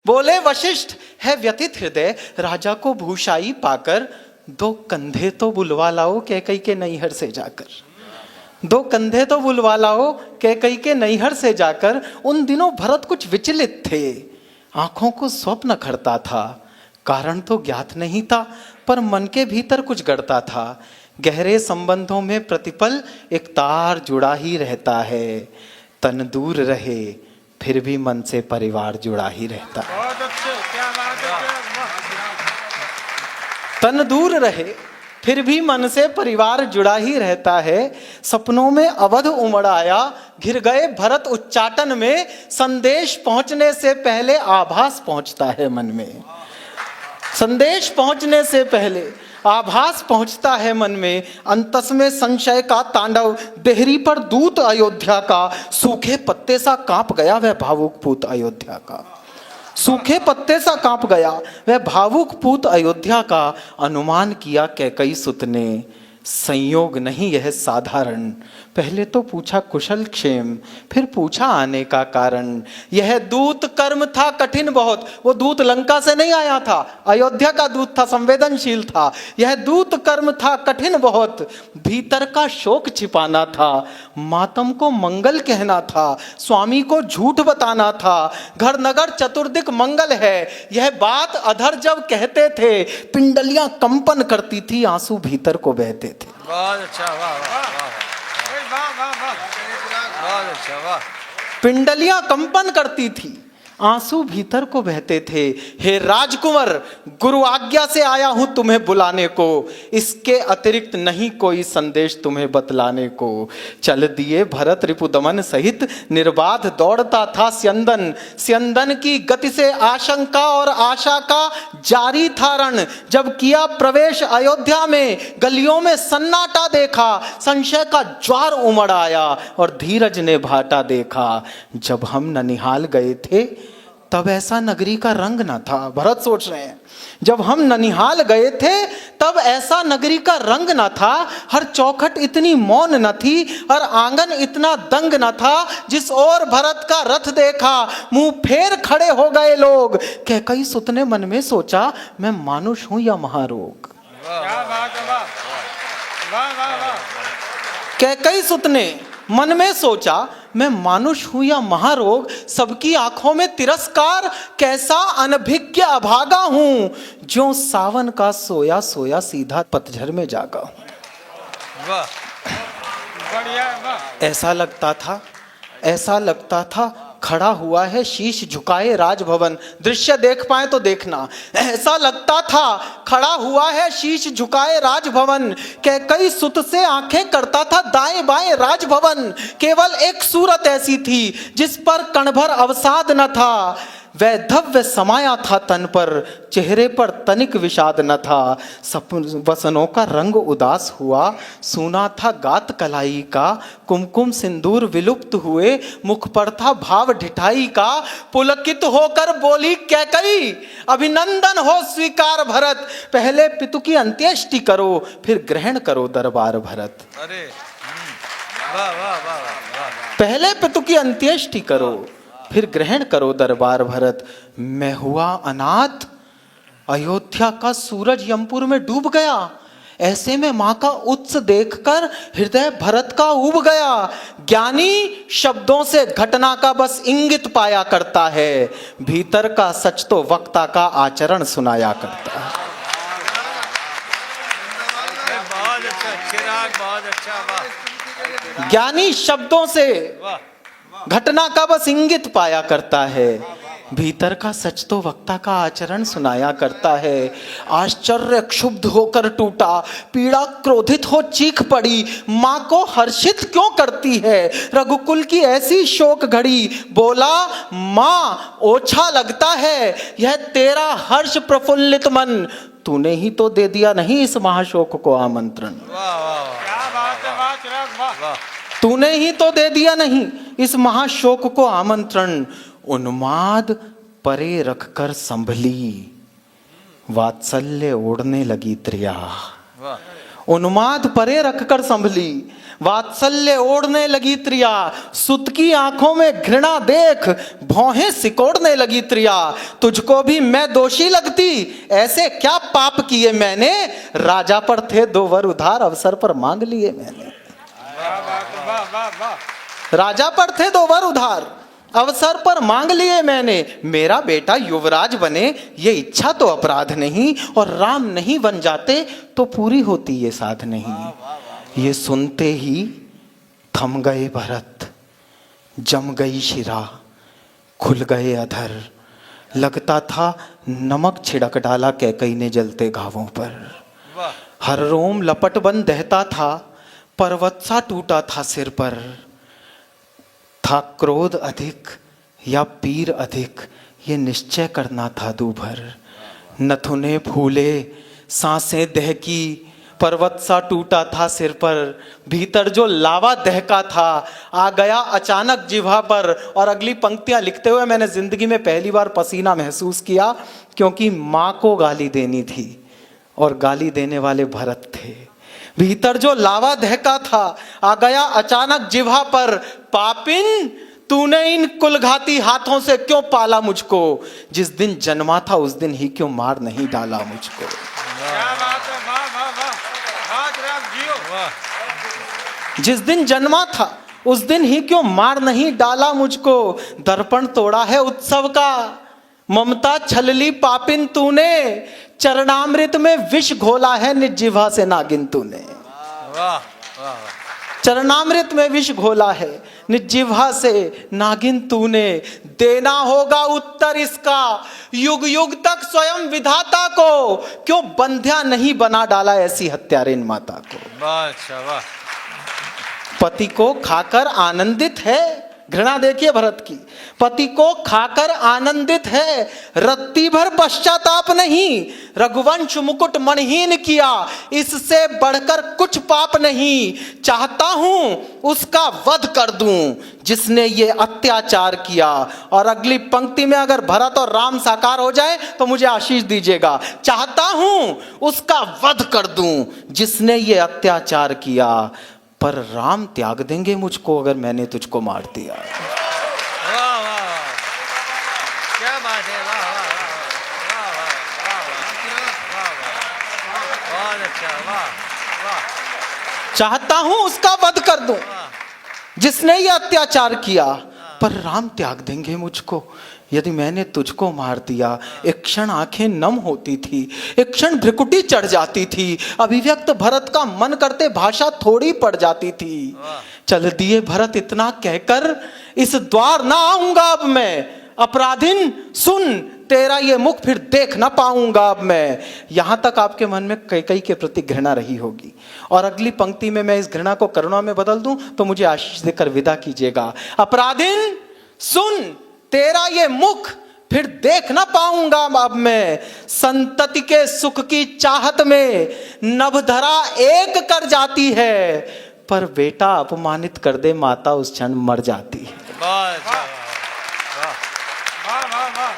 बोले वशिष्ठ है व्यथित हृदय, राजा को भूषाई पाकर, दो कंधे तो बुलवा लाओ कैकई के नैहर से जाकर। दो कंधे तो बुलवा लाओ कैकई के नैहर से जाकर। उन दिनों भरत कुछ विचलित थे, आंखों को स्वप्न खड़ता था। कारण तो ज्ञात नहीं था, पर मन के भीतर कुछ गड़ता था। गहरे संबंधों में प्रतिपल एक तार जुड़ा ही रहता है। तन दूर रहे फिर भी मन से परिवार जुड़ा ही रहता है। बहुत अच्छे, क्या बात है। तन दूर रहे फिर भी मन से परिवार जुड़ा ही रहता है। सपनों में अवध उमड़ आया, घिर गए भरत उच्चाटन में। संदेश पहुंचने से पहले आभास पहुंचता है मन में। संदेश पहुंचने से पहले आभास पहुंचता है मन में। अंतस में संशय का तांडव, देहरी पर दूत अयोध्या का। सूखे पत्ते सा कांप गया वह भावुक पूत अयोध्या का। सूखे पत्ते सा कांप गया वह भावुक पूत अयोध्या का। अनुमान किया कैकई सुत ने, संयोग नहीं यह साधारण। पहले तो पूछा कुशल क्षेम, फिर पूछा आने का कारण। यह दूत कर्म था कठिन बहुत। वो दूत लंका से नहीं आया था, अयोध्या का दूत था, संवेदनशील था। यह दूत कर्म था कठिन बहुत। भीतर का शोक छिपाना था, मातम को मंगल कहना था, स्वामी को झूठ बताना था। घर नगर चतुर्दिक मंगल है, यह बात अधर जब कहते थे। पिंडलियां कंपन करती थी, आंसू भीतर को बहते थे। बहुत अच्छा, वाह वाह वाह वाह वाह, बहुत अच्छा, वाह। पिंडलियां कंपन करती थी, आंसू भीतर को बहते थे। हे राजकुंवर, गुरु आज्ञा से आया हूं तुम्हें बुलाने को। इसके अतिरिक्त नहीं कोई संदेश तुम्हें बतलाने को। चल दिए भरत रिपुदमन सहित, निर्बाध दौड़ता था स्यंदन। स्यंदन की गति से आशंका और आशा का जारी था रण। जब किया प्रवेश अयोध्या में, गलियों में सन्नाटा देखा। संशय का ज्वार उमड़ आया और धीरज ने भाटा देखा। जब हम ननिहाल गए थे तब ऐसा नगरी का रंग न था। भरत सोच रहे हैं, जब हम ननिहाल गए थे तब ऐसा नगरी का रंग न था। हर चौखट इतनी मौन न थी और आंगन इतना दंग न था। जिस ओर भरत का रथ देखा, मुंह फेर खड़े हो गए लोग। कैकई सुत ने मन में सोचा, मैं मानुष हूं या महारोग। क्या बात है, वाह वाह वाह वाह। कैकई सुत ने मन में सोचा, मैं मानुष हूं या महारोग। सबकी आंखों में तिरस्कार, कैसा अनभिज्ञ अभागा हूं। जो सावन का सोया सोया सीधा पतझड़ में जागा हूं। वाह, बढ़िया, वाह। ऐसा लगता था खड़ा हुआ है शीश झुकाए राजभवन। दृश्य देख पाए तो देखना। ऐसा लगता था खड़ा हुआ है शीश झुकाए राजभवन। कैकई सुत से आंखें करता था दाएं बाएं राजभवन। केवल एक सूरत ऐसी थी जिस पर कणभर अवसाद न था। वैधव्य समाया था तन पर, चेहरे पर तनिक विषाद न था। वसनों का रंग उदास हुआ, सुना था गात कलाई का। कुमकुम सिंदूर विलुप्त हुए, मुख पर था भाव ढिठाई का। पुलकित होकर बोली कैकई, अभिनंदन हो स्वीकार भरत। पहले पितु की अंत्येष्टि करो, फिर ग्रहण करो दरबार भरत। अरे वाह वाह वाह वाह। पहले पितु की अंत्येष्टि करो, फिर ग्रहण करो दरबार भरत। मैं हुआ अनाथ, अयोध्या का सूरज यमपुर में डूब गया। ऐसे में मां का उत्स देखकर हृदय भरत का उब गया। ज्ञानी शब्दों से घटना का बस इंगित पाया करता है, भीतर का सच तो वक्ता का आचरण सुनाया करता है। बहुत अच्छा चिराग, बहुत अच्छा, वाह। ज्ञानी शब्दों से वाह, घटना का बस इंगित पाया करता है, भीतर का सच तो वक्ता का आचरण सुनाया करता है। आश्चर्य क्षुब्ध होकर टूटा, पीड़ा क्रोधित हो चीख पड़ी। माँ को हर्षित क्यों करती है रघुकुल की ऐसी शोक घड़ी। बोला, माँ ओछा लगता है यह तेरा हर्ष प्रफुल्लित मन। तूने ही तो दे दिया नहीं इस महाशोक को आमंत्रण। वाह वाह, क्या बात है, वाह चिराग, वाह। तूने ही तो दे दिया नहीं इस महाशोक को आमंत्रण। उन्माद परे रखकर संभली, वात्सल्य ओढ़ने लगी त्रिया। वाह। उन्माद परे रखकर संभली, वात्सल्य ओढ़ने लगी त्रिया, सुत की आंखों में घृणा देख भौहें सिकोड़ने लगी त्रिया। तुझको भी मैं दोषी लगती, ऐसे क्या पाप किए मैंने, राजा पर थे 2 वर उधार, अवसर पर मांग लिए मैंने। वाह वाह वाह वाह वाह। राजा पर थे 2 वर उधार, अवसर पर मांग लिए मैंने, मेरा बेटा युवराज बने ये इच्छा तो अपराध नहीं, और राम नहीं बन जाते तो पूरी होती ये साध नहीं। ये सुनते ही थम गए भरत, जम गई शिरा, खुल गए अधर, लगता था नमक छिड़क डाला कैकई ने जलते घावों पर। हर रोम लपट बन दहता था, पर्वत सा टूटा था सिर पर। था क्रोध अधिक या पीर अधिक, ये निश्चय करना था दूभर। नथुने फूले, सांसें दहकी, पर्वत सा टूटा था सिर पर। भीतर जो लावा दहका था आ गया अचानक जिह्वा पर। और अगली पंक्तियां लिखते हुए मैंने जिंदगी में पहली बार पसीना महसूस किया, क्योंकि माँ को गाली देनी थी और गाली देने वाले भरत थे। भीतर जो लावा दहका था आ गया अचानक जिह्वा पर। पापिन, तूने इन कुलघाती हाथों से क्यों पाला मुझको, जिस दिन जन्मा था उस दिन ही क्यों मार नहीं डाला मुझको। क्या बात है, वाह वाह वाह, आज राम जियो वाह। जिस दिन जन्मा था उस दिन ही क्यों मार नहीं डाला मुझको। दर्पण तोड़ा है उत्सव का, ममता छलली पापिन तूने, चरणामृत में विष घोला है निज जिह्वा से नागिन तूने। वाह वाह। चरणामृत में विष घोला है निज जिह्वा से नागिन तूने। देना होगा उत्तर इसका युग युग तक स्वयं विधाता को, क्यों बंध्या नहीं बना डाला ऐसी हत्यारिन माता को। वाह अच्छा वाह। पति को खाकर आनंदित है, घृणा देखिए भरत की, पति को खाकर आनंदित है, रत्ती भर पश्चाताप नहीं, रघुवंश मुकुट मणहीन किया, इससे बढ़कर कुछ पाप नहीं। चाहता हूं उसका वध कर दूं जिसने ये अत्याचार किया। और अगली पंक्ति में अगर भरत और राम साकार हो जाए तो मुझे आशीष दीजिएगा। चाहता हूं उसका वध कर दूं जिसने ये अत्याचार किया, पर राम त्याग देंगे मुझको अगर मैंने तुझको मार दिया। वाह वाह, क्या बात है, वाह वाह वाह वाह वाह वाह, बहुत अच्छा, वाह वाह। चाहता हूं उसका वध कर दूं जिसने ये अत्याचार किया, पर राम त्याग देंगे मुझको यदि मैंने तुझको मार दिया। एक क्षण आंखें नम होती थी, एक क्षण भ्रिकुटी चढ़ जाती थी, अभिव्यक्त भरत का मन करते भाषा थोड़ी पड़ जाती थी। चल दिए भरत इतना कहकर, इस द्वार ना आऊंगा अब मैं, अपराधिन सुन तेरा ये मुख फिर देख ना पाऊंगा अब मैं। यहां तक आपके मन में कैकेयी के प्रति घृणा रही होगी, और अगली पंक्ति में मैं इस घृणा को करुणा में बदल दूं तो मुझे आशीष देकर विदा कीजिएगा। अपराधिन सुन तेरा ये मुख फिर देख ना पाऊंगा अब मैं, संतति के सुख की चाहत में नभधरा एक कर जाती है, पर बेटा अपमानित कर दे माता उस क्षण मर जाती है। बहुत अच्छा, वाह वाह वाह,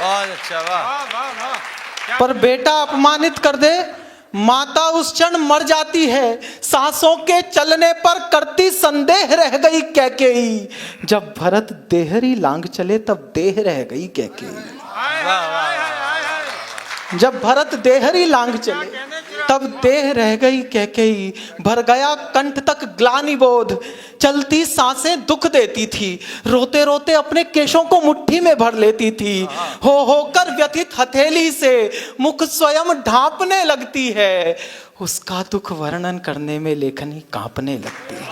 बहुत अच्छा, वाह। पर बेटा अपमानित कर दे माता उस क्षण मर जाती है। सांसों के चलने पर करती संदेह रह गई कैकेयी, जब भरत देहरी लांग चले तब देह रह गई कैकेयी। जब भरत देहरी लांग चले तब देह रह गई कैकेयी। भर गया कंठ तक ग्लानि बोध, चलती सांसें दुख देती थी, रोते रोते अपने केशों को मुट्ठी में भर लेती थी। होकर व्यथित हथेली से मुख स्वयं ढांपने लगती है, उसका दुख वर्णन करने में लेखनी कांपने लगती है।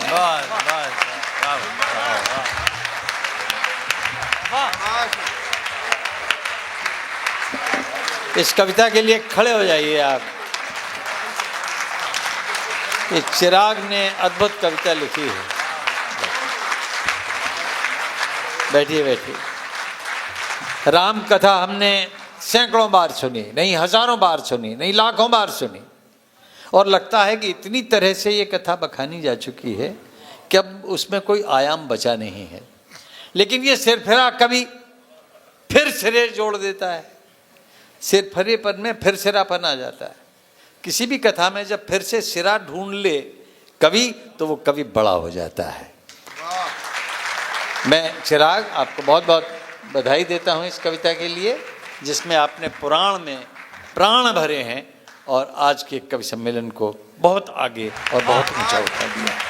इस कविता के लिए खड़े हो जाइए आप। ये चिराग ने अद्भुत कविता लिखी है। बैठिए बैठिए। राम कथा हमने सैकड़ों बार सुनी, नहीं हजारों बार सुनी, नहीं लाखों बार सुनी, और लगता है कि इतनी तरह से ये कथा बखानी जा चुकी है कि अब उसमें कोई आयाम बचा नहीं है। लेकिन ये सिरफिरा कभी फिर सिरे जोड़ देता है, सिरफरेपन में फिर सिरापन आ जाता है। किसी भी कथा में जब फिर से सिरा ढूंढ ले कवि, तो वो कवि बड़ा हो जाता है। मैं चिराग आपको बहुत बहुत बधाई देता हूँ इस कविता के लिए, जिसमें आपने पुराण में प्राण भरे हैं और आज के कवि सम्मेलन को बहुत आगे और बहुत ऊंचा उठा दिया।